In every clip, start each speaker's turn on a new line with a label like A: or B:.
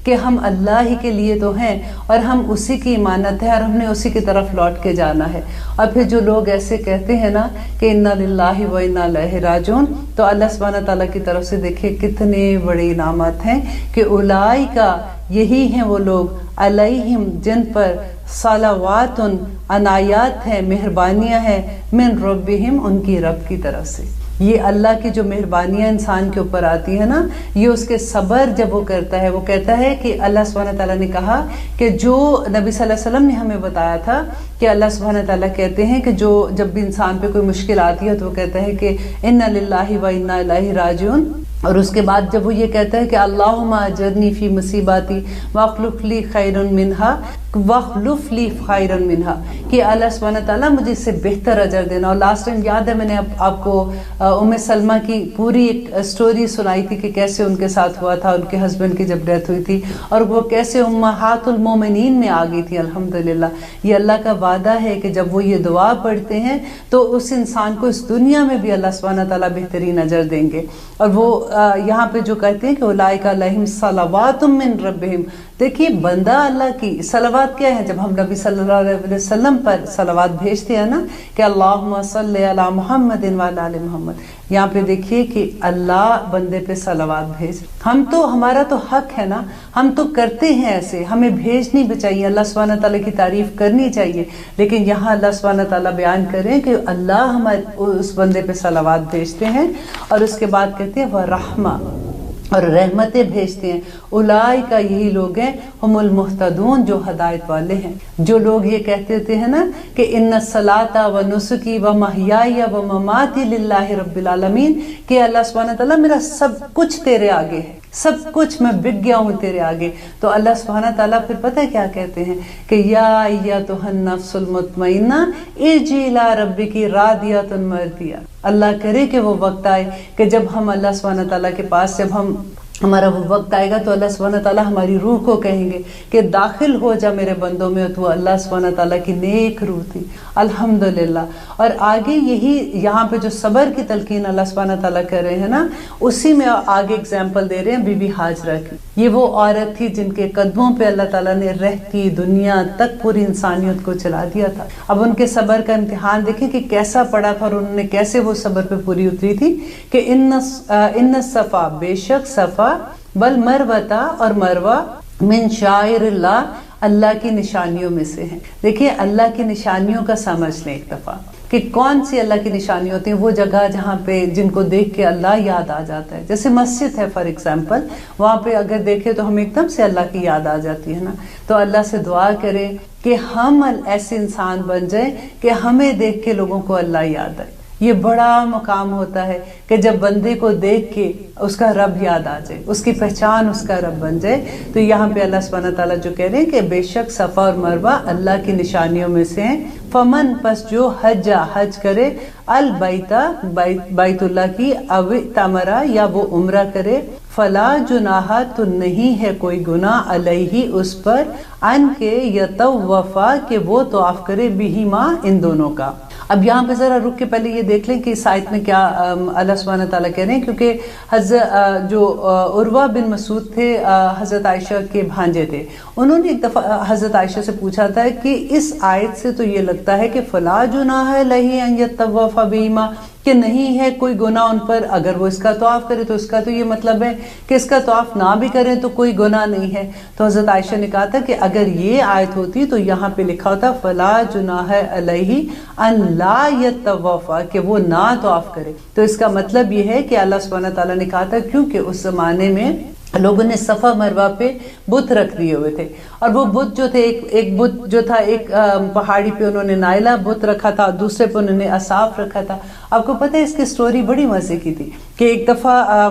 A: کہ ہم اللہ ہی کے لیے تو ہیں اور ہم اسی کی امانت ہے اور ہم نے اسی کی طرف لوٹ کے جانا ہے. اور پھر جو لوگ ایسے کہتے ہیں نا کہ انا للہ و انا الیہ راجعون، تو اللہ سبحانہ تعالیٰ کی طرف سے دیکھیں کتنے بڑے انعامات ہیں کہ اولئک، یہی ہیں وہ لوگ، علیہم، جن پر صلوات، عنایات ہیں، مہربانیاں ہیں، من ربہم، ان کی رب کی طرف سے. یہ اللہ کی جو مہربانیاں انسان کے اوپر آتی ہے نا، یہ اس کے صبر جب وہ کرتا ہے، وہ کہتا ہے کہ اللہ سبحانہ تعالیٰ نے کہا کہ جو نبی صلی اللہ علیہ وسلم نے ہمیں بتایا تھا کہ اللہ سبحانہ تعالیٰ کہتے ہیں کہ جو جب بھی انسان پہ کوئی مشکل آتی ہے تو وہ کہتا ہے کہ انا للہ و انا الیہ راجعون. اور اس کے بعد جب وہ یہ کہتا ہے کہ اللہم اجرنی فی مصیباتی واخلف لی خیرا منہا، واخلف لی خیرا منہا، کہ اللہ سبحانہ تعالیٰ مجھے اس سے بہتر اجر دینا. اور لاسٹ ٹائم یاد ہے میں نے آپ کو ام سلمہ کی پوری ایک سٹوری سنائی تھی کہ کیسے ان کے ساتھ ہوا تھا، ان کے ہسبینڈ کی جب ڈیتھ ہوئی تھی اور وہ کیسے امہات المومنین میں آ گئی تھی. الحمدللہ یہ اللہ کا وعدہ ہے کہ جب وہ یہ دعا پڑھتے ہیں تو اس انسان کو اس دنیا میں بھی اللہ سبحانہ تعالیٰ بہترین اجر دیں گے. اور وہ یہاں پہ جو کہتے ہیں کہ اولئک علیہم صلوات من ربہم، دیکھیے بندہ اللہ کی صلوات کیا ہے؟ جب ہم نبی صلی اللہ علیہ وسلم پر صلوات بھیجتے ہیں نا کہ اللہم صلی علی محمد وعلی آل محمد، یہاں پہ دیکھیے کہ اللہ بندے پہ صلوات بھیج. ہمارا تو حق ہے نا، ہم تو کرتے ہیں ایسے، ہمیں بھیجنی بھی چاہیے، اللہ سبحانہ تعالیٰ کی تعریف کرنی چاہیے. لیکن یہاں اللہ سبحانہ تعالیٰ بیان کریں کہ اللہ ہمارے اس بندے پہ صلوات بھیجتے ہیں اور اس کے بعد کہتے ہیں وَرَحْمَةً، اور رحمتیں بھیجتے ہیں. اولئک، یہی لوگ ہیں، ہم المہتدون، جو ہدایت والے ہیں. جو لوگ یہ کہتے ہوتے ہیں نا کہ ان الصلاۃ ونسکی ومحیای ومماتی للہ رب العالمین، کہ اللہ سبحانہ تعالیٰ میرا سب کچھ تیرے آگے ہے، سب کچھ میں بک گیا ہوں تیرے آگے. تو اللہ سبحانہ تعالیٰ پھر پتہ ہے کیا کہتے ہیں کہ یا ایتھا النفس المطمئنہ ارجعی الی ربک راضیۃ مرضیہ. اللہ کرے کہ وہ وقت آئے کہ جب ہم اللہ سبحانہ تعالیٰ کے پاس، جب ہمارا وہ وقت آئے گا تو اللہ سبحانہ تعالیٰ ہماری روح کو کہیں گے کہ داخل ہو جا میرے بندوں میں. تو اللہ سبحانہ تعالیٰ کی نیک روح تھی الحمدللہ. اور آگے یہی یہاں پہ جو صبر کی تلقین اللہ سبحانہ تعالیٰ کر رہے ہیں نا، اسی میں آگے اگزامپل دے رہے ہیں بی بی ہاجرہ کی. یہ وہ عورت تھی جن کے قدموں پہ اللہ تعالیٰ نے رہتی دنیا تک پوری انسانیت کو چلا دیا تھا. اب ان کے صبر کا امتحان دیکھیں کہ کیسا پڑا تھا اور انہوں نے کیسے وہ صبر پہ پوری اتری تھی کہ ان الصفا، بے شک صفا، بل مروتا، اور مروہ، من شعائر اللہ، اللہ کی نشانیوں میں سے ہیں. دیکھیے اللہ کی نشانیوں کا سمجھ لیں ایک دفعہ کہ کون سی اللہ کی نشانی ہوتی ہیں. وہ جگہ جہاں پہ جن کو دیکھ کے اللہ یاد آ جاتا ہے، جیسے مسجد ہے فار ایگزامپل، وہاں پہ اگر دیکھے تو ہمیں ایک دم سے اللہ کی یاد آ جاتی ہے نا. تو اللہ سے دعا کریں کہ ہم ایسے انسان بن جائیں کہ ہمیں دیکھ کے لوگوں کو اللہ یاد آئے. یہ بڑا مقام ہوتا ہے کہ جب بندے کو دیکھ کے اس کا رب یاد آ جائے، اس کی پہچان اس کا رب بن جائے. تو یہاں پہ اللہ سبحانہ تعالیٰ جو کہہ رہے ہیں کہ بے شک صفا اور مروہ اللہ کی نشانیوں میں سے ہیں. فمن، پس جو حج کرے، البیتا، بیت اللہ کی، او تمرا، یا وہ عمرہ کرے، فلا جناح، تو نہیں ہے کوئی گناہ، علیہ، اس پر، ان کے یطوفا، کہ وہ طواف کرے، بہما، ان دونوں کا. اب یہاں پہ ذرا رک کے پہلے یہ دیکھ لیں کہ اس آیت میں کیا اللہ سبحانہ تعالیٰ کہہ رہے ہیں. کیونکہ جو عروہ بن مسعود تھے، حضرت عائشہ کے بھانجے تھے، انہوں نے ایک دفعہ حضرت عائشہ سے پوچھا تھا کہ اس آیت سے تو یہ لگتا ہے کہ فلا جناح علیہ ان یطوف بہما، کہ نہیں ہے کوئی گناہ ان پر اگر وہ اس کا طواف کرے. تو اس کا تو یہ مطلب ہے کہ اس کا طواف نہ بھی کریں تو کوئی گناہ نہیں ہے. تو حضرت عائشہ نے کہا تھا کہ اگر یہ آیت ہوتی تو یہاں پہ لکھا ہوتا فلا جناح علیہ ان لا یطوف، کہ وہ نہ طواف کرے. تو اس کا مطلب یہ ہے کہ اللہ سبحانہ تعالیٰ نے کہا تھا کیونکہ اس زمانے میں لوگوں نے صفا مروہ پہ بت رکھ دیے ہوئے تھے، اور وہ بت جو تھے، ایک بت جو تھا، ایک پہاڑی پہ انہوں نے نائلہ بت رکھا تھا، دوسرے پہ انہوں نے اصاف رکھا تھا. آپ کو پتہ ہے اس کی سٹوری بڑی مزے کی تھی کہ ایک دفعہ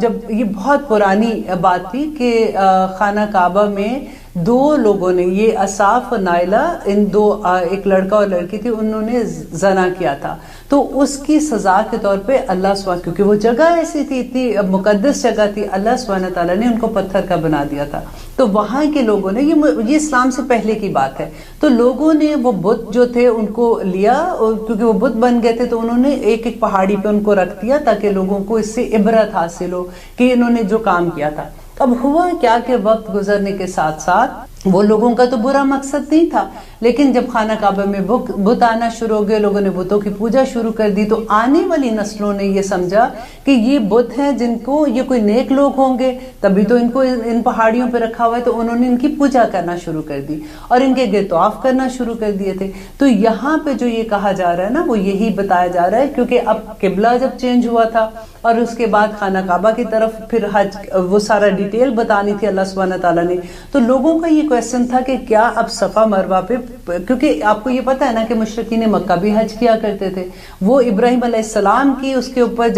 A: جب یہ بہت پرانی بات تھی کہ خانہ کعبہ میں دو لوگوں نے، یہ اصاف اور نائلہ، ان دو، ایک لڑکا اور لڑکی تھی، انہوں نے زنا کیا تھا. تو اس کی سزا کے طور پہ اللہ سبحانہ، کیونکہ وہ جگہ ایسی تھی، اتنی مقدس جگہ تھی، اللہ سبحانہ تعالیٰ نے ان کو پتھر کا بنا دیا تھا. تو وہاں کے لوگوں نے، یہ اسلام سے پہلے کی بات ہے، تو لوگوں نے وہ بت جو تھے ان کو لیا، اور کیونکہ وہ بت بن گئے تھے تو انہوں نے ایک ایک پہاڑی پہ ان کو رکھ دیا تاکہ لوگوں کو اس سے عبرت حاصل ہو کہ انہوں نے جو کام کیا تھا. اب ہوا کیا کہ وقت گزرنے کے ساتھ ساتھ وہ لوگوں کا تو برا مقصد نہیں تھا، لیکن جب خانہ کعبہ میں بت آنا شروع ہو گئے، لوگوں نے بتوں کی پوجا شروع کر دی، تو آنے والی نسلوں نے یہ سمجھا کہ یہ بت ہیں جن کو یہ کوئی نیک لوگ ہوں گے، تبھی تو ان کو ان پہاڑیوں پہ رکھا ہوا ہے، تو انہوں نے ان کی پوجا کرنا شروع کر دی اور ان کے گرد طواف کرنا شروع کر دیے تھے۔ تو یہاں پہ جو یہ کہا جا رہا ہے نا، وہ یہی بتایا جا رہا ہے، کیونکہ اب قبلہ جب چینج ہوا تھا اور اس کے بعد خانہ کعبہ کی طرف پھر حج، وہ سارا ڈیٹیل بتانی تھی اللہ سبحانہ تعالیٰ نے، تو لوگوں کا یہ کویسچن تھا کہ کیا اب صفا مروہ پہ، کیونکہ آپ کو یہ پتہ ہے نا کہ مشرکین مکہ بھی حج کیا کرتے تھے، وہ ابراہیم علیہ السلام کی اس کے اوپر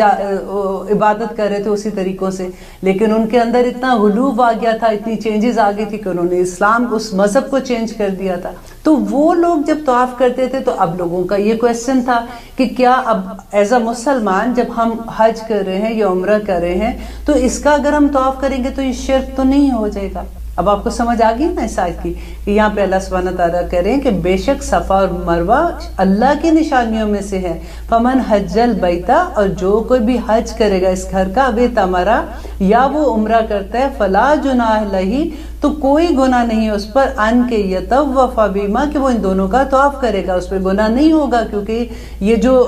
A: عبادت کر رہے تھے اسی طریقوں سے، لیکن ان کے اندر اتنا غلوب آ گیا تھا، اتنی چینجز آ گئی تھی کہ انہوں نے اسلام اس مذہب کو چینج کر دیا تھا۔ تو وہ لوگ جب طواف کرتے تھے تو اب لوگوں کا یہ کویسچن تھا کہ کیا اب ایز اے مسلمان جب ہم حج کر رہے ہیں یا عمرہ کر رہے ہیں تو اس کا اگر ہم طواف کریں گے تو یہ شرک تو نہیں ہو جائے گا؟ اب آپ کو سمجھ آ گئی نا اس آیت کی کہ یہاں پہ اللہ سبحانہ تعالیٰ کہہ رہے ہیں کہ بے شک صفا اور مروہ اللہ کی نشانیوں میں سے ہے، فمن حج البیت، اور جو کوئی بھی حج کرے گا اس گھر کا، وہ تمرا، یا وہ عمرہ کرتا ہے، فلا جناح علیہ، تو کوئی گناہ نہیں ہے اس پر، ان کے یطوف بہما، کہ وہ ان دونوں کا طواف کرے گا، اس پہ گناہ نہیں ہوگا، کیونکہ یہ جو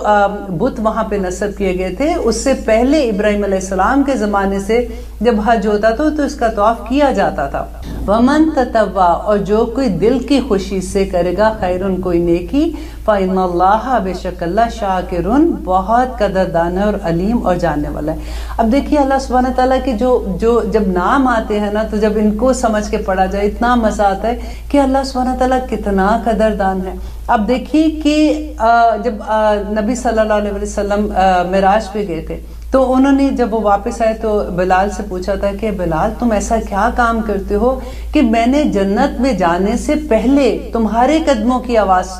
A: بت وہاں پہ نصب کیے گئے تھے اس سے پہلے ابراہیم علیہ السلام کے زمانے سے جب حج ہوتا تھا تو اس کا طواف کیا جاتا تھا۔ ومن تطوع، اور جو کوئی دل کی خوشی سے کرے گا، خیرن، کوئی نیکی، فإن اللہ، بے شک اللہ، شاکرن، بہت قدردان ہے اور علیم اور جاننے والا ہے۔ اب دیکھیے اللہ سبحانہ تعالیٰ کے جو جب نام آتے ہیں نا، تو جب ان کو سمجھ کے پڑھا جائے اتنا مزہ آتا ہے کہ اللہ سبحانہ تعالیٰ کتنا قدردان ہے۔ اب دیکھیے کہ جب نبی صلی اللہ علیہ وسلم معراج پہ گئے تھے تو انہوں نے جب وہ واپس آئے تو بلال سے پوچھا تھا کہ بلال تم ایسا کیا کام کرتے ہو کہ میں نے جنت میں جانے سے پہلے تمہارے قدموں کی آواز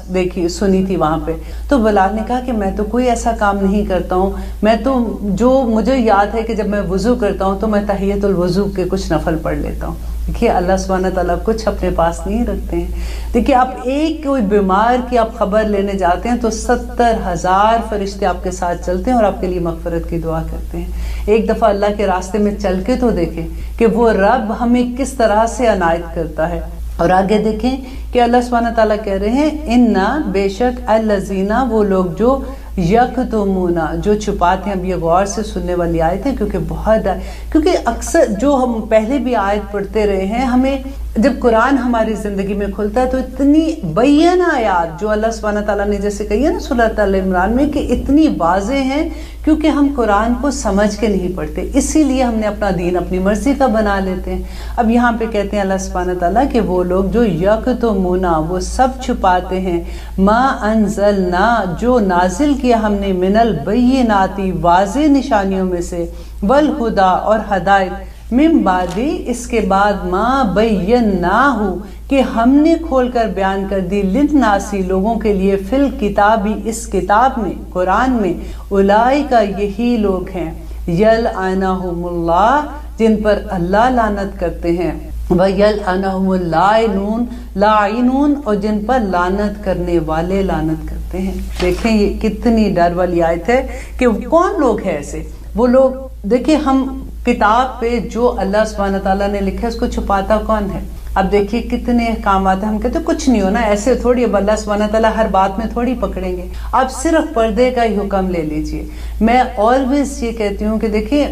A: سنی تھی وہاں پہ۔ تو بلال نے کہا کہ میں تو کوئی ایسا کام نہیں کرتا ہوں، میں تو جو مجھے یاد ہے کہ جب میں وضو کرتا ہوں تو میں تحیۃ الوضو کے کچھ نفل پڑھ لیتا ہوں۔ دیکھیے اللہ سبحانہ تعالیٰ کچھ اپنے پاس نہیں رکھتے ہیں۔ دیکھیے آپ ایک کوئی بیمار کی آپ خبر لینے جاتے ہیں تو 70,000 فرشتے آپ کے ساتھ چلتے ہیں اور آپ کے لیے مغفرت کی دعا کرتے ہیں۔ ایک دفعہ اللہ کے راستے میں چل کے تو دیکھیں کہ وہ رب ہمیں کس طرح سے عنایت کرتا ہے۔ اور آگے دیکھیں کہ اللہ سبحانہ تعالیٰ کہہ رہے ہیں اِنَّا، بے شک، الَّذِينَ، وہ لوگ جو یکتمون، جو چھپاتے ہیں۔ اب یہ غور سے سننے والی آیت ہے کیونکہ اکثر جو ہم پہلے بھی آیت پڑھتے رہے ہیں، ہمیں جب قرآن ہماری زندگی میں کھلتا ہے تو اتنی بینہ آیات جو اللہ سبحانہ تعالیٰ نے جیسے کہی ہے نا سورۃ آل عمران میں کہ اتنی واضح ہیں، کیونکہ ہم قرآن کو سمجھ کے نہیں پڑھتے، اسی لیے ہم نے اپنا دین اپنی مرضی کا بنا لیتے ہیں۔ اب یہاں پہ کہتے ہیں اللہ سبحانہ تعالیٰ کہ وہ لوگ جو یکتمون، وہ سب چھپاتے ہیں، ما انزلنا، جو نازل کیا ہم نے، من البینات، واضح نشانیوں میں سے، والہدی، اور ہدایت، من بعد، اس کے بعد، ما بیناہ، کہ ہم نے کھول کر بیان کر دی، للناس، لوگوں کے لیے، فی الکتاب، اس کتاب میں، قرآن میں، اولئک، یہی لوگ ہیں، یلعنہم اللہ، جن پر اللہ لعنت کرتے ہیں، وَيَلْعَنَهُمُ اللاعنون، اور جن پر لعنت کرنے والے لعنت کرتے ہیں۔ دیکھیں یہ کتنی ڈر والی آیت ہے کہ کون لوگ ہیں ایسے، وہ لوگ، دیکھیں ہم کتاب پہ جو اللہ سبحانہ تعالیٰ نے لکھا ہے اس کو چھپاتا کون ہے؟ اب دیکھیے کتنے احکامات ہیں، ہم کہتے ہیں کچھ نہیں ہونا، ایسے تھوڑی، اب اللہ سبحانہ تعالیٰ ہر بات میں تھوڑی پکڑیں گے، آپ صرف پردے کا ہی حکم لے لیجئے۔ میں آلویز یہ کہتی ہوں کہ دیکھیے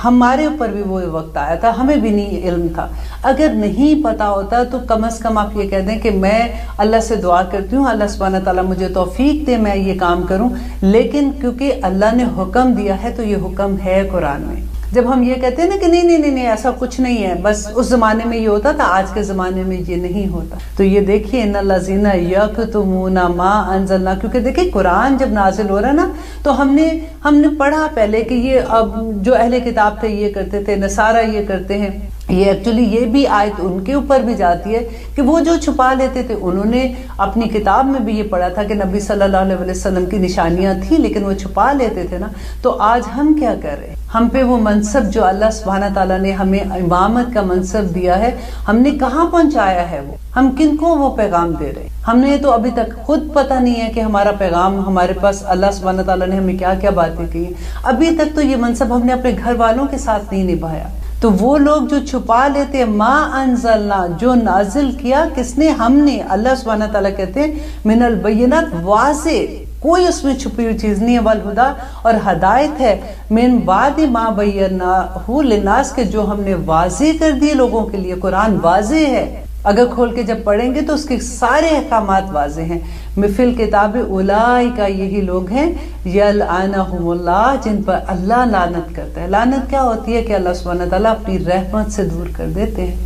A: ہمارے اوپر بھی وہ وقت آیا تھا، ہمیں بھی نہیں علم تھا، اگر نہیں پتا ہوتا تو کم از کم آپ یہ کہہ دیں کہ میں اللہ سے دعا کرتی ہوں اللہ سبحانہ تعالیٰ مجھے توفیق دے میں یہ کام کروں، لیکن کیونکہ اللہ نے حکم دیا ہے تو یہ حکم ہے قرآن میں۔ جب ہم یہ کہتے ہیں نا کہ نہیں ایسا کچھ نہیں ہے، بس اس زمانے میں یہ ہوتا تھا، آج کے زمانے میں یہ نہیں ہوتا، تو یہ دیکھیے ان الذین یکتمون ما انزلنا، کیونکہ دیکھیے قرآن جب نازل ہو رہا ہے نا تو ہم نے پڑھا پہلے کہ یہ اب جو اہل کتاب تھے یہ کرتے تھے، نصارہ یہ کرتے ہیں، یہ ایکچولی یہ بھی آیت ان کے اوپر بھی جاتی ہے کہ وہ جو چھپا لیتے تھے، انہوں نے اپنی کتاب میں بھی یہ پڑھا تھا کہ نبی صلی اللہ علیہ وسلم کی نشانیاں تھیں لیکن وہ چھپا لیتے تھے نا، تو آج ہم کیا کر رہے ہیں؟ ہم پہ وہ منصب جو اللہ سبحانہ تعالیٰ نے ہمیں امامت کا منصب دیا ہے، ہم نے کہاں پہنچایا ہے؟ وہ ہم کن کو وہ پیغام دے رہے ہیں؟ ہم نے تو ابھی تک خود پتہ نہیں ہے کہ ہمارا پیغام ہمارے پاس اللہ سبحانہ تعالیٰ نے ہمیں کیا کیا باتیں کی ہیں، ابھی تک تو یہ منصب ہم نے اپنے گھر والوں کے ساتھ نہیں نبھایا۔ تو وہ لوگ جو چھپا لیتے ما انزلنا جو نازل کیا کس نے ہم نے اللہ سبحانہ تعالیٰ کہتے ہیں من البینات واضح کوئی اس میں چھپی ہوئی چیز نہیں ہے والہدا اور ہدایت ہے من بعد ما بیناہ للناس کے جو ہم نے واضح کر دیے لوگوں کے لیے قرآن واضح ہے اگر کھول کے جب پڑھیں گے تو اس کے سارے احکامات واضح ہیں مثل کتاب اولئک یہی لوگ ہیں یلعنہم اللہ جن پر اللہ لعنت کرتا ہے لعنت کیا ہوتی ہے کہ اللہ سبحانہ تعالیٰ اپنی رحمت سے دور کر دیتے ہیں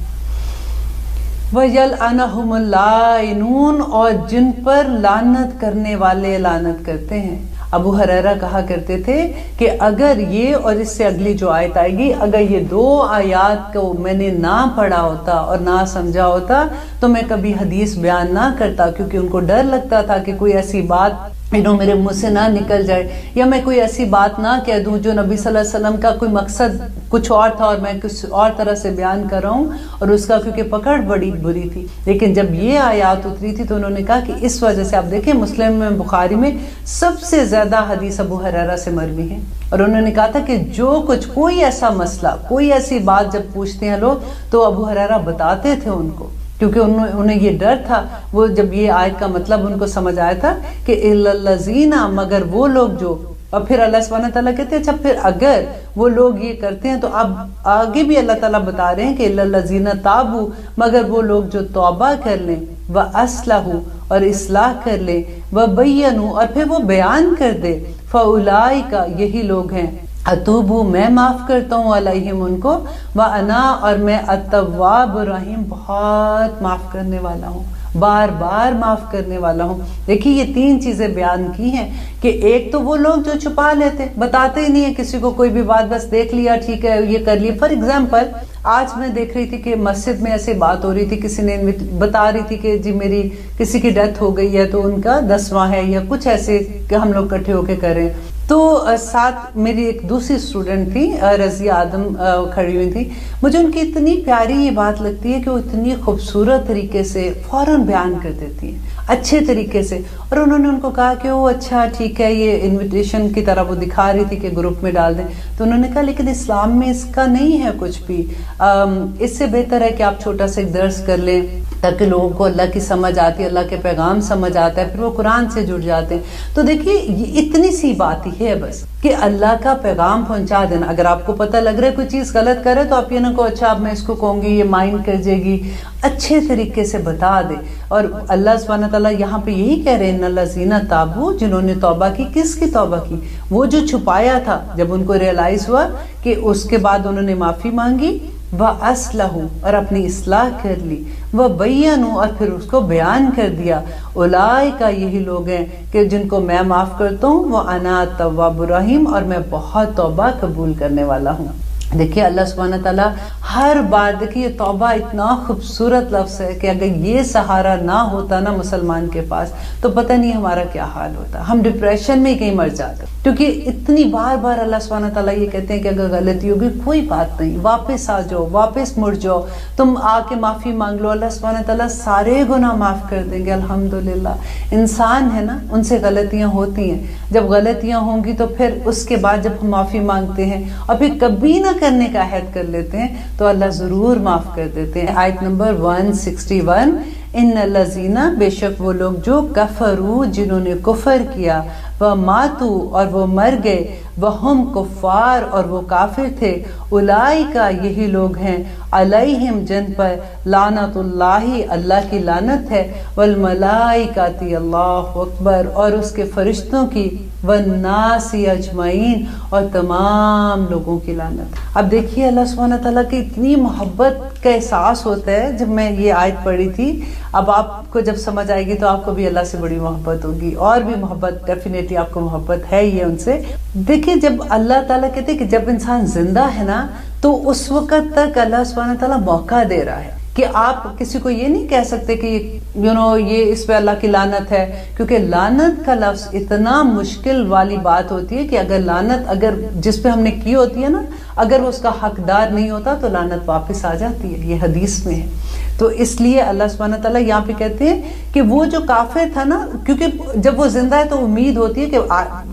A: وَيَلْعَنَهُمُ اللَّائِنُونَ اور جن پر لعنت کرنے والے لعنت کرتے ہیں ابو ہریرہ کہا کرتے تھے کہ اگر یہ اور اس سے اگلی جو آیت آئے گی اگر یہ دو آیات کو میں نے نہ پڑھا ہوتا اور نہ سمجھا ہوتا تو میں کبھی حدیث بیان نہ کرتا کیونکہ ان کو ڈر لگتا تھا کہ کوئی ایسی بات میرے منہ سے نہ نکل جائے یا میں کوئی ایسی بات نہ کہہ دوں جو نبی صلی اللہ علیہ وسلم کا کوئی مقصد کچھ اور تھا اور میں کچھ اور طرح سے بیان کر رہا ہوں اور اس کا کیونکہ پکڑ بڑی بری تھی لیکن جب یہ آیات اتری تھی تو انہوں نے کہا کہ اس وجہ سے آپ دیکھیں مسلم میں بخاری میں سب سے زیادہ حدیث ابو ہریرہ سے مروی ہیں اور انہوں نے کہا تھا کہ جو کچھ کوئی ایسا مسئلہ کوئی ایسی بات جب پوچھتے ہیں لوگ تو ابو ہریرہ بتاتے تھے ان کو کیونکہ انہیں یہ ڈر تھا وہ جب یہ آیت کا مطلب ان کو سمجھ آیا تھا کہ اِلَّا الَّذِينَ مگر وہ لوگ جو اور پھر اللہ سبحانہ تعالیٰ کہتے ہیں اچھا پھر اگر وہ لوگ یہ کرتے ہیں تو اب آگے بھی اللہ تعالیٰ بتا رہے ہیں کہ اِلَّا الَّذِينَ تَابُوا مگر وہ لوگ جو توبہ کر لیں وَأَصْلَحُوا اور اصلاح کر لیں وَبَيَّنُوا اور پھر وہ بیان کر دے فَأُولَئِكَ یہی لوگ ہیں اتوبو میں معاف کرتا ہوں علیہم ان کو وانا اور میں التواب الرحیم بہت معاف کرنے والا ہوں بار بار معاف کرنے والا ہوں دیکھیے یہ تین چیزیں بیان کی ہیں کہ ایک تو وہ لوگ جو چھپا لیتے بتاتے ہی نہیں ہے کسی کو کوئی بھی بات بس دیکھ لیا ٹھیک ہے یہ کر لی فار ایگزامپل آج میں دیکھ رہی تھی کہ مسجد میں ایسے بات ہو رہی تھی کسی نے بتا رہی تھی کہ جی میری کسی کی ڈیتھ ہو گئی ہے تو ان کا 10واں ہے یا کچھ ایسے کہ ہم لوگ کٹھے ہو کے کریں تو ساتھ میری ایک دوسری اسٹوڈنٹ تھی رضیہ آدم کھڑی ہوئی تھی مجھے ان کی اتنی پیاری یہ بات لگتی ہے کہ وہ اتنی خوبصورت طریقے سے فوراً بیان کر دیتی ہیں اچھے طریقے سے اور انہوں نے ان کو کہا کہ وہ اچھا ٹھیک ہے یہ انویٹیشن کی طرح وہ دکھا رہی تھی کہ گروپ میں ڈال دیں تو انہوں نے کہا لیکن اسلام میں اس کا نہیں ہے کچھ بھی اس سے بہتر ہے کہ آپ چھوٹا سا ایک درس کر لیں تاکہ لوگوں کو اللہ کی سمجھ آتی ہے اللہ کے پیغام سمجھ آتا ہے پھر وہ قرآن سے جڑ جاتے ہیں تو دیکھیے یہ اتنی سی بات ہی ہے بس کہ اللہ کا پیغام پہنچا دینا اگر آپ کو پتہ لگ رہا ہے کوئی چیز غلط کرے تو آپ یہ نہ کہو اچھا اب میں اس کو کہوں گی یہ مائنڈ کر جائے گی اچھے طریقے سے بتا دے اور اللہ سبحانہ تعالیٰ یہاں پہ یہی کہہ رہے ہیں الذین تابوا جنہوں نے توبہ کی کس کی توبہ کی وہ جو چھپایا تھا جب ان کو ریئلائز ہوا کہ اس کے بعد انہوں نے معافی مانگی وَأَصْلَحُوا اور اپنی اصلاح کر لی وَبَيَّنُوا اور پھر اس کو بیان کر دیا اولئک یہی لوگ ہیں کہ جن کو میں معاف کرتا ہوں وَأَنَا التَّوَّابُ الرَّحِيمُ اور میں بہت توبہ قبول کرنے والا ہوں دیکھیے اللہ سبحانہ تعالیٰ ہر بار دیکھیے توبہ اتنا خوبصورت لفظ ہے کہ اگر یہ سہارا نہ ہوتا نا مسلمان کے پاس تو پتہ نہیں ہمارا کیا حال ہوتا ہم ڈپریشن میں ہی کہیں مر جاتے کیونکہ اتنی بار بار اللہ سبحانہ تعالیٰ یہ کہتے ہیں کہ اگر غلطی ہوگی کوئی بات نہیں واپس آ جاؤ واپس مڑ جاؤ تم آ کے معافی مانگ لو اللہ سبحانہ تعالیٰ سارے گناہ معاف کر دیں گے الحمدللہ انسان ہے نا ان سے غلطیاں ہوتی ہیں جب غلطیاں ہوں گی تو پھر اس کے بعد جب ہم معافی مانگتے ہیں اور پھر کبھی نہ کرنے کا عہد کر لیتے ہیں تو اللہ ضرور معاف کر دیتے ہیں آیت نمبر 161 ان الذین بے شک وہ لوگ جو کفروا جنہوں نے کفر کیا وماتوا اور وہ مر گئے وہم کفار اور وہ کافر تھے اولئک یہی لوگ ہیں علیہم جن پر لعنت اللہ اللہ کی لعنت ہے والملائکۃ اللہ اکبر اور اس کے فرشتوں کی والناس اجمعین اور تمام لوگوں کی لعنت اب دیکھیے اللہ سبحانہ تعالیٰ کی اتنی محبت کا احساس ہوتا ہے جب میں یہ آیت پڑھی تھی اب آپ کو جب سمجھ آئے گی تو آپ کو بھی اللہ سے بڑی محبت ہوگی اور بھی محبت ڈیفینیٹلی آپ کو محبت ہے یہ ان سے دیکھیے جب اللہ تعالیٰ کہتے ہیں کہ جب انسان زندہ ہے نا تو اس وقت تک اللہ سبحانہ تعالیٰ موقع دے رہا ہے کہ آپ کسی کو یہ نہیں کہہ سکتے کہ یہ اس پہ اللہ کی لعنت ہے کیونکہ لعنت کا لفظ اتنا مشکل والی بات ہوتی ہے کہ اگر لعنت اگر جس پہ ہم نے کی ہوتی ہے نا اگر وہ اس کا حقدار نہیں ہوتا تو لعنت واپس آ جاتی ہے یہ حدیث میں ہے تو اس لیے اللہ سبحانہ تعالیٰ یہاں پہ کہتے ہیں کہ وہ جو کافر تھا نا کیونکہ جب وہ زندہ ہے تو امید ہوتی ہے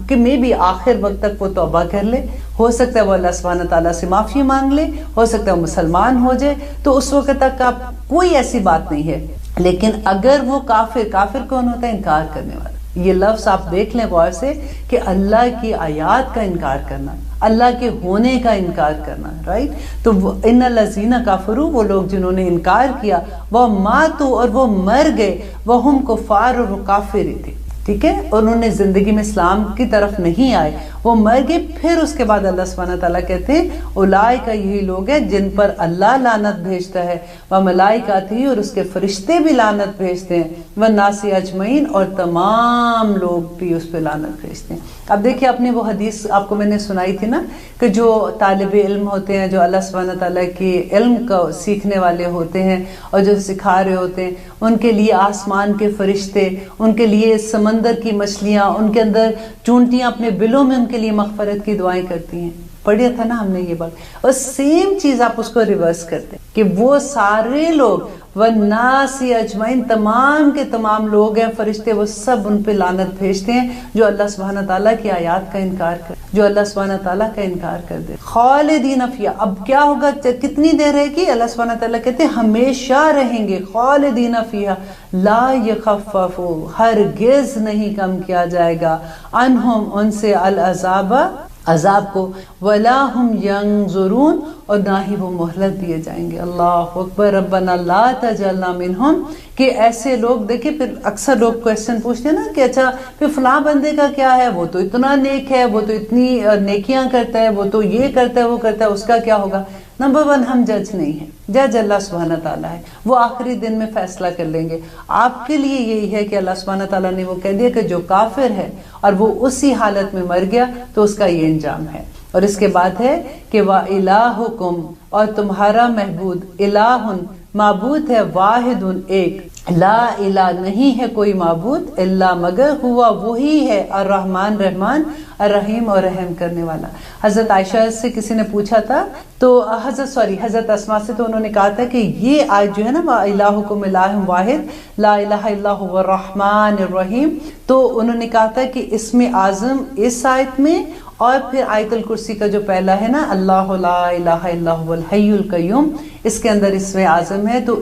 A: کہ میں بھی آخر وقت تک وہ توبہ کر لے ہو سکتا ہے وہ اللہ سبحانہ تعالیٰ سے معافی مانگ لے، ہو سکتا ہے وہ مسلمان ہو جائے، تو اس وقت تک آپ کوئی ایسی بات نہیں ہے۔ لیکن اگر وہ کافر کون ہوتا ہے؟ انکار کرنے والا۔ یہ لفظ آپ دیکھ لیں غور سے کہ اللہ کی آیات کا انکار کرنا، اللہ کے ہونے کا انکار کرنا، رائٹ؟ تو ان الذین کفروا، وہ لوگ جنہوں نے انکار کیا، وہ ماتوا، اور وہ مر گئے، وہم کفار، اور وہ کافر ہی تھے، ٹھیک ہے؟ انہوں نے زندگی میں اسلام کی طرف نہیں آئے، وہ مر گئے۔ پھر اس کے بعد اللہ سبحانہ تعالیٰ کہتے ہیں اولئک، یہی لوگ ہیں جن پر اللہ لعنت بھیجتا ہے، وملائکتہ، اور اس کے فرشتے بھی لعنت بھیجتے ہیں، والناس اجمعین، اور تمام لوگ بھی اس پہ لعنت بھیجتے ہیں۔ اب دیکھیے اپنے وہ حدیث آپ کو میں نے سنائی تھی نا کہ جو طالب علم ہوتے ہیں، جو اللہ سبحانہ تعالیٰ کی علم کو سیکھنے والے ہوتے ہیں اور جو سکھا رہے ہوتے ہیں، ان کے لیے آسمان کے فرشتے، ان کے لیے سمندر کی مچھلیاں، ان کے اندر چونٹیاں اپنے بلوں میں ان کے لیے مغفرت کی دعائیں کرتی ہیں۔ پڑھیا تھا نا ہم نے یہ بات، اور سیم چیز آپ اس کو ریورس کرتے ہیں کہ وہ سارے لوگ والناس اجمعین، تمام کے تمام لوگ ہیں، فرشتے، وہ سب ان پہ لعنت بھیجتے ہیں جو اللہ سبحانہ تعالیٰ کی آیات کا انکار کر، جو اللہ سبحانہ تعالیٰ کا انکار کر دے۔ خالدین فیہا، اب کیا ہوگا؟ کتنی دیر رہے گی؟ اللہ سبحانہ تعالیٰ کہتے ہیں ہمیشہ رہیں گے، خالدین فیہا لا یخفف، ہرگز نہیں کم کیا جائے گا، عنہم، ان سے، العذاب، عذاب کو، ولا ہم ینظرون، اور نہ ہی وہ مہلت دیے جائیں گے۔ اللہ اکبر، ربنا لا تجعلنا منہم، کہ ایسے لوگ دیکھیں، پھر اکثر لوگ کویسچن پوچھتے ہیں نا کہ اچھا پھر فلاں بندے کا کیا ہے، وہ تو اتنا نیک ہے، وہ تو اتنی نیکیاں کرتا ہے، وہ تو یہ کرتا ہے، وہ کرتا ہے، اس کا کیا ہوگا؟ نمبر 1، ہم جج نہیں ہیں، جج اللہ سبحانہ تعالیٰ ہے، وہ آخری دن میں فیصلہ کر لیں گے۔ آپ کے لیے یہی ہے کہ اللہ سبحانہ تعالیٰ نے وہ کہہ دیا کہ جو کافر ہے اور وہ اسی حالت میں مر گیا تو اس کا یہ انجام ہے۔ اور اس کے بعد ہے کہ وَإِلَٰهُكُمْ، اور تمہارا محبود، الٰہ، معبود ہے، واحد، ایک، لا الہ، نہیں ہے کوئی معبود، الا، مگر، ہوا، وہی ہے، الرحمن، رحمان، الرحیم، اور رحم کرنے والا۔ حضرت عائشہ سے کسی نے پوچھا تھا تو حضرت اسماء سے، تو انہوں نے کہا تھا کہ یہ آیت جو ہے نا، وَإِلَٰهُكُمْ إِلَٰهٌ وَاحِدٌ لَا إِلَٰهَ إِلَّا هُوَ الرَّحْمَٰنُ الرَّحِيمُ، تو انہوں نے کہا تھا کہ اسم اعظم اس آیت میں، اور پھر آیت الکرسی کا جو پہلا ہے نا، اللہ لا الہ الا هو الحی القیوم، اس کے اندر اسم اعظم ہے۔ تو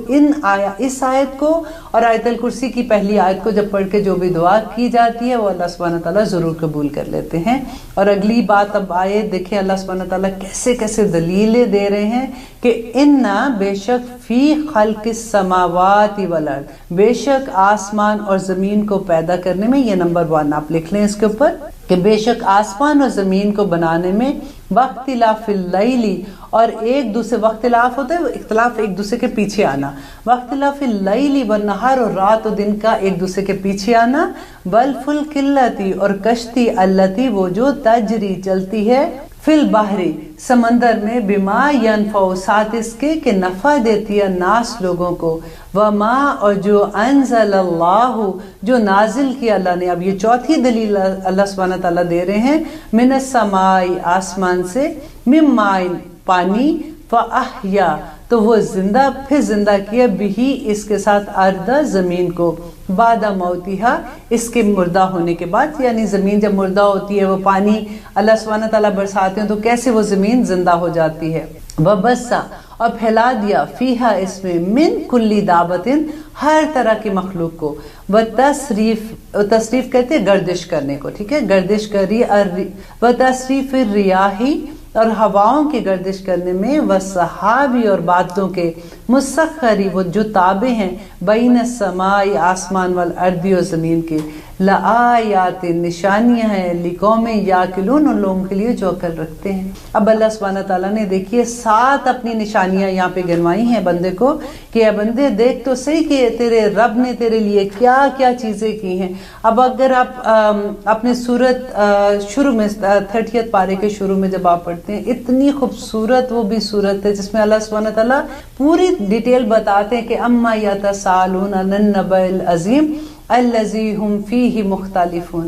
A: اس آیت کو اور آیت الکرسی کی پہلی آیت کو جب پڑھ کے جو بھی دعا کی جاتی ہے وہ اللہ سبحانہ تعالیٰ ضرور قبول کر لیتے ہیں۔ اور اگلی بات اب آئے، دیکھیں اللہ سبحانہ تعالیٰ کیسے کیسے دلیلیں دے رہے ہیں کہ اِنَّا، بے شک، فی خلق السماوات والارض، بے شک آسمان اور زمین کو پیدا کرنے میں، یہ نمبر 1 آپ لکھ لیں اس کے اوپر، کہ بے شک آسمان اور زمین کو بنانے میں، واختلاف اللیل، اور ایک دوسرے، واختلاف ہوتا ہے اختلاف ایک دوسرے کے پیچھے آنا، واختلاف اللیل والنہار، اور رات و دن کا ایک دوسرے کے پیچھے آنا، والفلک اللتی، اور کشتی، اللتی، وہ جو تجری چلتی ہے، فی البحر، سمندر میں، بما ینفع، ساتھ اس کے کہ نفع دیتی ہے ناس، لوگوں کو، وما، اور جو انزل اللہ، جو نازل کیا اللہ نے۔ اب یہ چوتھی دلیل اللہ سبحانہ تعالیٰ دے رہے ہیں، من السماء، آسمان سے، من ماء، پانی، فاحیا، تو وہ زندہ، پھر زندہ کیا، بھی، اس کے ساتھ، ارض، زمین کو، بعد موتہا، اس کے مردہ ہونے کے بعد، یعنی زمین جب مردہ ہوتی ہے، وہ پانی اللہ سبحانہ تعالیٰ برساتے ہیں تو کیسے وہ زمین زندہ ہو جاتی ہے۔ وبث، اور پھیلا دیا، فیہا، اس میں، من کل دابت، ہر طرح کی مخلوق کو، تصریف کہتے ہیں گردش کرنے کو، ٹھیک ہے، گردش کری، وتصریف الریاح، اور ہواؤں کی گردش کرنے میں، والسحابی، اور بادلوں کے، مسخری، وہ جو تابع ہیں، بین السماء، آسمان، والارض، اور زمین کے، لآیات، نشانیاں ہیں، لقوم یعقلون، ان لوگوں کے لیے جو عقل رکھتے ہیں۔ اب اللہ سبحانہ تعالیٰ نے دیکھیے 7 اپنی نشانیاں یہاں پہ گنوائی ہیں بندے کو، کہ اے بندے دیکھ تو صحیح کہ تیرے رب نے تیرے لیے کیا کیا چیزیں کی ہیں۔ اب اگر آپ اپنے سورت شروع میں 30 پارے کے شروع میں جب آپ پڑھتے ہیں، اتنی خوبصورت وہ بھی سورت ہے جس میں اللہ سبحانہ تعالیٰ پوری ڈیٹیل بتاتے ہیں کہ اما یتساءلون عن النبأ العظیم الذی ہم فیہ مختلفون،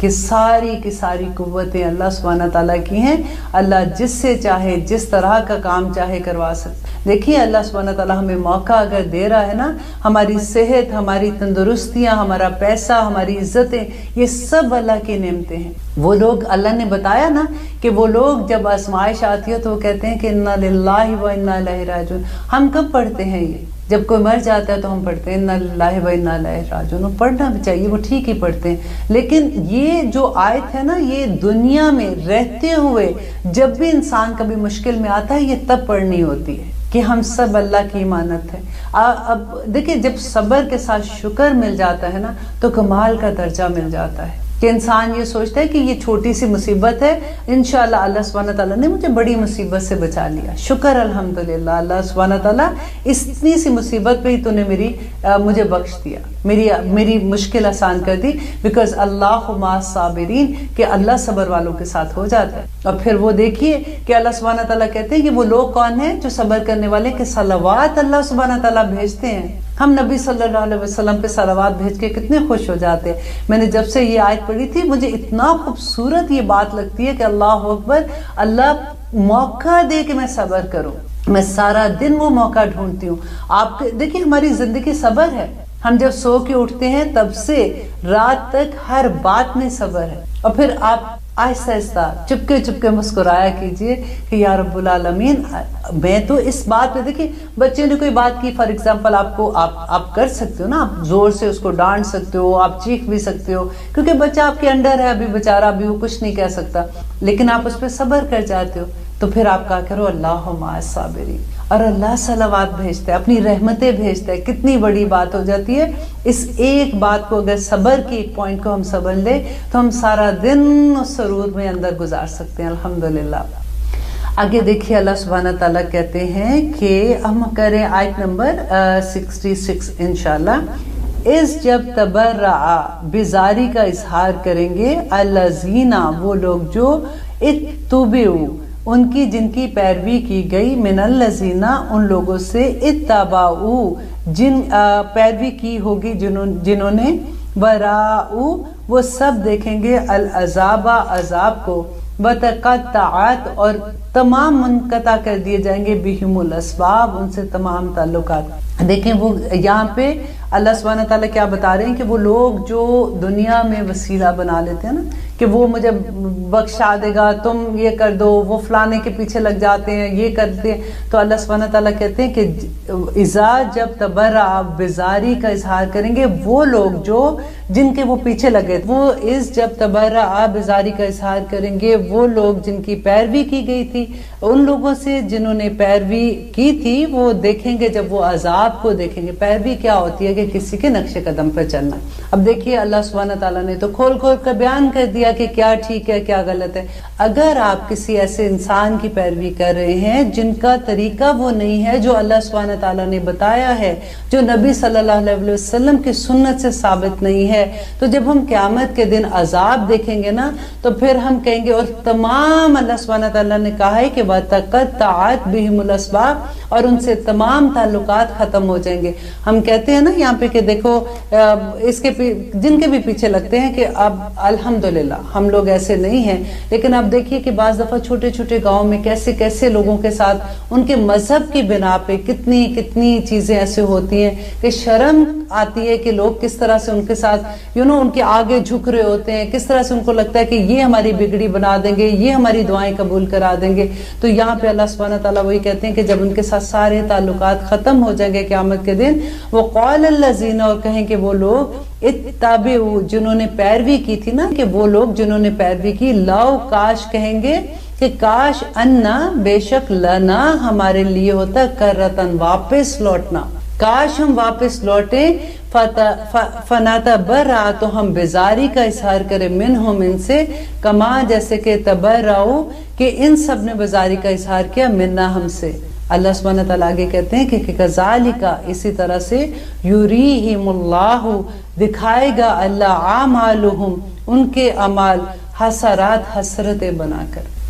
A: کہ ساری کی ساری قوتیں اللہ سبحانہ تعالیٰ کی ہیں. اللہ جس سے چاہے جس طرح کا کام چاہے کروا سکتا. دیکھیے اللہ سبحانہ تعالیٰ ہمیں موقع اگر دے رہا ہے نا، ہماری صحت، ہماری تندرستیاں، ہمارا پیسہ، ہماری عزتیں، یہ سب اللہ کی نعمتیں ہیں. وہ لوگ اللہ نے بتایا نا کہ وہ لوگ جب آزمائش آتی ہے تو وہ کہتے ہیں کہ انا للہ و انا الیہ راجعون. ہم کب پڑھتے ہیں یہ؟ جب کوئی مر جاتا ہے تو ہم پڑھتے ہیں انا للہ و انا الیہ راجعون. پڑھنا بھی چاہیے، وہ ٹھیک ہی پڑھتے ہیں. لیکن یہ جو آیت ہے نا، یہ دنیا میں رہتے ہوئے جب بھی انسان کبھی مشکل میں آتا ہے یہ تب پڑھنی ہوتی ہے کہ ہم سب اللہ کی امانت ہے. اب دیکھیں جب صبر کے ساتھ شکر مل جاتا ہے نا تو کمال کا درجہ مل جاتا ہے کہ انسان یہ سوچتا ہے کہ یہ چھوٹی سی مصیبت ہے، انشاءاللہ اللہ سبحانہ تعالیٰ نے مجھے بڑی مصیبت سے بچا لیا، شکر الحمدللہ اللہ سبحانہ تعالیٰ اتنی سی مصیبت پہ ہی تو نے مجھے بخش دیا، میری مشکل آسان کر دی. بیکاز اللہ مع الصابرین، کہ اللہ صبر والوں کے ساتھ ہو جاتا ہے. اور پھر وہ دیکھیے کہ اللہ سبحانہ تعالیٰ کہتے ہیں کہ وہ لوگ کون ہیں جو صبر کرنے والے، کہ صلوات اللہ سبحانہ تعالیٰ بھیجتے ہیں. ہم نبی صلی اللہ علیہ وسلم پہ صلوات بھیج کے کتنے خوش ہو جاتے ہیں. میں نے جب سے یہ آیت پڑھی تھی مجھے اتنا خوبصورت یہ بات لگتی ہے کہ اللہ اکبر، اللہ موقع دے کہ میں صبر کروں. میں سارا دن وہ موقع ڈھونڈتی ہوں. آپ دیکھیں ہماری زندگی صبر ہے. ہم جب سو کے اٹھتے ہیں تب سے رات تک ہر بات میں صبر ہے. اور پھر آپ آہستہ آہستہ چپکے مسکرایا کیجئے کہ یا رب العالمین میں تو اس بات پہ، دیکھیں بچے نے کوئی بات کی فار ایگزامپل، آپ کر سکتے ہو نا، آپ زور سے اس کو ڈانٹ سکتے ہو، آپ چیخ بھی سکتے ہو کیونکہ بچہ آپ کے انڈر ہے، ابھی بیچارہ ابھی وہ کچھ نہیں کہہ سکتا، لیکن آپ اس پہ صبر کر جاتے ہو. تو پھر آپ کہا کرو اللہ مع الصابرین، اور اللہ صلوات بھیجتا ہے، اپنی رحمتیں بھیجتا ہے. کتنی بڑی بات ہو جاتی ہے. اس ایک بات کو اگر صبر کی ایک پوائنٹ کو ہم سمجھ لیں تو ہم سارا دن اس سرور میں اندر گزار سکتے ہیں الحمدللہ. آگے دیکھیے اللہ سبحانہ تعالیٰ کہتے ہیں کہ ہم کریں آیت نمبر 66 انشاءاللہ. اس جب تبرع بیزاری کا اظہار کریں گے الذین، وہ لوگ جو اتبعوا، ان کی جن کی پیروی کی گئی، من الذین، ان لوگوں سے اتبعوا، جن پیروی کی ہوگی جنہوں نے، وراءوا، وہ سب دیکھیں گے العذاب، عذاب کو، وتقطعت، اور تمام منقطع کر دیے جائیں گے بہم الاسباب، ان سے تمام تعلقات. دیکھیں وہ یہاں پہ اللہ سبحانہ تعالیٰ کیا بتا رہے ہیں کہ وہ لوگ جو دنیا میں وسیلہ بنا لیتے ہیں نا کہ وہ مجھے بخشا دے گا، تم یہ کر دو، وہ فلانے کے پیچھے لگ جاتے ہیں، یہ کرتے ہیں. تو اللہ سبحانہ تعالیٰ کہتے ہیں کہ اذا، جب تبرع، بیزاری کا اظہار کریں گے وہ لوگ جو جن کے وہ پیچھے لگے، وہ اس جب تبرع، بیزاری کا اظہار کریں گے وہ لوگ جن کی پیروی کی گئی تھی، ان لوگوں سے جنہوں نے پیروی کی تھی. وہ دیکھیں گے جب وہ عذاب کو دیکھیں گے. پیروی کیا ہوتی ہے؟ کہ کسی کے نقش قدم پر چلنا. اب دیکھیے اللہ سبحانہ تعالیٰ نے تو کھول کر بیان کر دیا کہ کیا ٹھیک ہے کیا غلط ہے. اگر آپ کسی ایسے انسان کی پیروی کر رہے ہیں جن کا طریقہ وہ نہیں ہے جو اللہ سبحانہ تعالیٰ نے بتایا ہے، جو نبی صلی اللہ علیہ وسلم کی سنت سے ثابت نہیں ہے، تو جب ہم قیامت کے دن عذاب دیکھیں گے نا تو پھر ہم کہیں گے، اور تمام اللہ سبحانہ تعالیٰ نے کہا ہے کہ وَتَقَطَّعَتْ بِهِمُ الْأَسْبَابُ، اور ان سے تمام تعلقات ختم ہو جائیں گے. ہم کہتے ہیں نا یہاں پہ کہ دیکھو اس کے جن کے بھی پیچھے لگتے ہیں کہ اب الحمدللہ ہم لوگ ایسے نہیں ہیں، لیکن اب دیکھیے کہ بعض دفعہ چھوٹے چھوٹے گاؤں میں کیسے کیسے لوگوں کے ساتھ ان کے مذہب کی بنا پہ کتنی چیزیں ایسے ہوتی ہیں کہ شرم آتی ہے کہ لوگ کس طرح سے ان کے ساتھ ان کے آگے جھک رہے ہوتے ہیں، کس طرح سے ان کو لگتا ہے کہ یہ ہماری بگڑی بنا دیں گے، یہ ہماری دعائیں قبول کرا دیں گے. تو یہاں پہ اللہ سبحانہ تعالیٰ وہی کہتے ہیں کہ جب ان کے ساتھ سارے تعلقات ختم ہو جائیں گے قیامت کے دن، وقال الذین، اور کہیں کہ وہ لوگ اتبعوا، جنہوں نے پیروی کی تھی نا، کہ وہ لوگ جنہوں نے پیروی کی، لو، کاش، کہیں گے کہ کاش، انا، بے شک، لنا، ہمارے لیے ہوتا، کرتن، واپس لوٹنا، کاش ہم واپس لوٹیں، فنتبرع، تو ہم بیزاری کا اظہار کریں، منہم، ان سے، کما، جیسے کہ تبرعوا، کہ ان سب نے بیزاری کا اظہار کیا، منا، ہم سے. اللہ سبحانہ تعالیٰ آگے کہتے ہیں کہ کذالک، اسی طرح سے، یریہم اللہ، دکھائے گا اللہ، اعمالہم، ان کے اعمال، حسرات، حسرتیں بنا کر.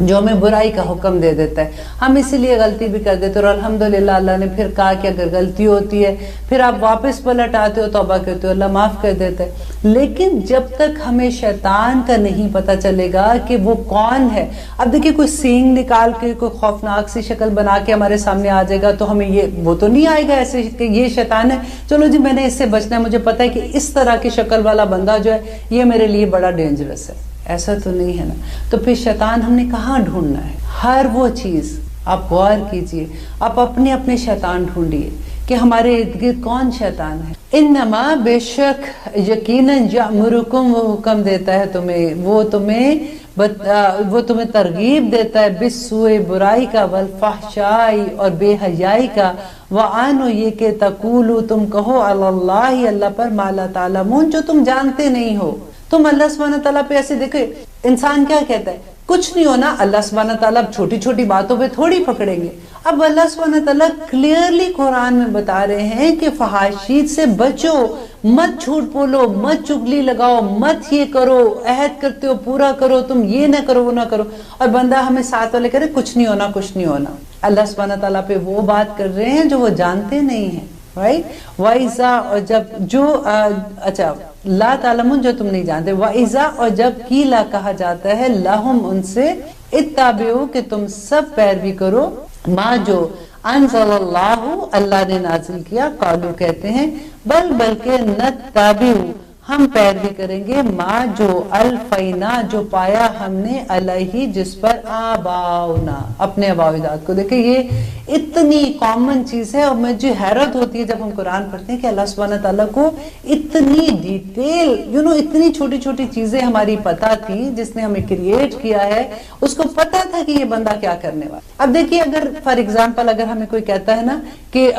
A: جو ہمیں برائی کا حکم دے دیتا ہے. ہم اسی لیے غلطی بھی کر دیتے اور الحمدللہ اللہ نے پھر کہا کہ اگر غلطی ہوتی ہے پھر آپ واپس پلٹ آتے ہو توبہ کرتے ہو اللہ معاف کر دیتا ہے. لیکن جب تک ہمیں شیطان کا نہیں پتہ چلے گا کہ وہ کون ہے. اب دیکھیے کوئی سینگ نکال کے کوئی خوفناک سی شکل بنا کے ہمارے سامنے آ جائے گا تو ہمیں وہ تو نہیں آئے گا ایسے کہ یہ شیطان ہے چلو جی میں نے اس سے بچنا ہے, مجھے پتہ ہے کہ اس طرح کی شکل والا بندہ جو ہے یہ میرے لیے بڑا ڈینجرس ہے. ایسا تو نہیں ہے نا. تو پھر شیطان ہم نے کہاں ڈھونڈنا ہے؟ ہر وہ چیز آپ غور کیجئے, آپ اپنے اپنے شیطان ڈھونڈیے کہ ہمارے ارد گرد کون شیطان ہے. انما بے شک یقیناً یامرکم وہ حکم دیتا ہے تمہیں, وہ تمہیں ترغیب دیتا ہے بالسوء برائی کا والفحشائی اور بے حیائی کا وانو یہ کہ تقولو تم کہو علی اللہ اللہ پر ما لا تعلمون جو تم جانتے نہیں ہو. تم اللہ سبحانہ تعالیٰ پہ ایسے دیکھے انسان کیا کہتا ہے کچھ نہیں ہونا, اللہ سبحانہ تعالیٰ چھوٹی چھوٹی باتوں پہ تھوڑی پکڑیں گے. اب اللہ سبحانہ تعالیٰ کلیئرلی قرآن میں بتا رہے ہیں کہ فحاشیت سے بچو, مت جھوٹ بولو, مت چگلی لگاؤ, مت یہ کرو, عہد کرتے ہو پورا کرو, تم یہ نہ کرو وہ نہ کرو. اور بندہ ہمیں ساتھ والے کرے کچھ نہیں ہونا کچھ نہیں ہونا. اللہ سبحانہ تعالیٰ پہ وہ بات کر رہے ہیں جو وہ جانتے نہیں ہیں. وَإِذَا اور جب جو اچھا لا تعلمون جو تم نہیں جانتے, وَإِذَا اور جب قیلا کہا جاتا ہے لہم ان سے اتبعوا کہ تم سب پیروی کرو ما جو انزل اللہ نے نازل کیا, قالو کہتے ہیں بلکہ نتبعوا ہم پیروی کریں گے ما جو الفینا جو پایا ہم نے علیہ جس پر آباؤنا اپنے آباء و اجداد کو. دیکھیں یہ اتنی کامن چیز ہے اور مجھے حیرت ہوتی ہے جب ہم قرآن پڑھتے ہیں کہ اللہ سبحانہ تعالیٰ کو اتنی ڈیٹیل اتنی چھوٹی چھوٹی چیزیں ہماری پتہ تھی, جس نے ہمیں کریٹ کیا ہے اس کو پتہ تھا کہ یہ بندہ کیا کرنے والا. اب دیکھیے اگر فار ایگزامپل اگر ہمیں کوئی کہتا ہے نا کہ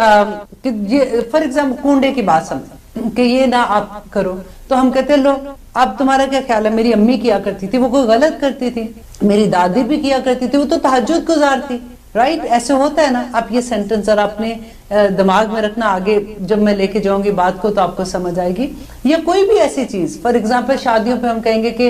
A: یہ فار ایگزامپل کنڈے کی بات سمجھیں کہ یہ نہ آپ کرو تو ہم کہتے ہیں لو اب تمہارا کیا خیال ہے, میری امی کیا کرتی تھی وہ کوئی غلط کرتی تھی, میری دادی بھی کیا کرتی تھی وہ تو تہجد گزارتی, رائٹ ایسے ہوتا ہے نا. آپ یہ سینٹنس ذرا اپنے دماغ میں رکھنا, آگے جب میں لے کے جاؤں گی بات کو تو آپ کو سمجھ آئے گی. یا کوئی بھی ایسی چیز فار ایگزامپل شادیوں پہ ہم کہیں گے کہ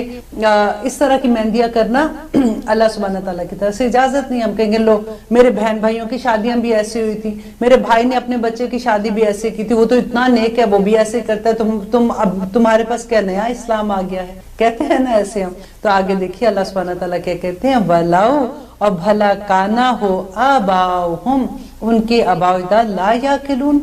A: اس طرح کی مہندیاں کرنا اللہ سبحانہ تعالیٰ کی طرف سے اجازت نہیں. ہم کہیں گے لو میرے بہن بھائیوں کی شادیاں بھی ایسی ہوئی تھی, میرے بھائی نے اپنے بچے کی شادی بھی ایسے کی تھی, وہ تو اتنا نیک ہے وہ بھی ایسے کرتا ہے, تم اب تمہارے پاس کیا نیا اسلام آ گیا ہے, کہتے ہیں نا ایسے ہم. تو آگے دیکھیے اللہ سبحانہ تعالیٰ کیا کہتے ہیں وَلَوْ اور بھلا کانا ہو آباؤہم ان کے آباء و اجداد لا یاقلون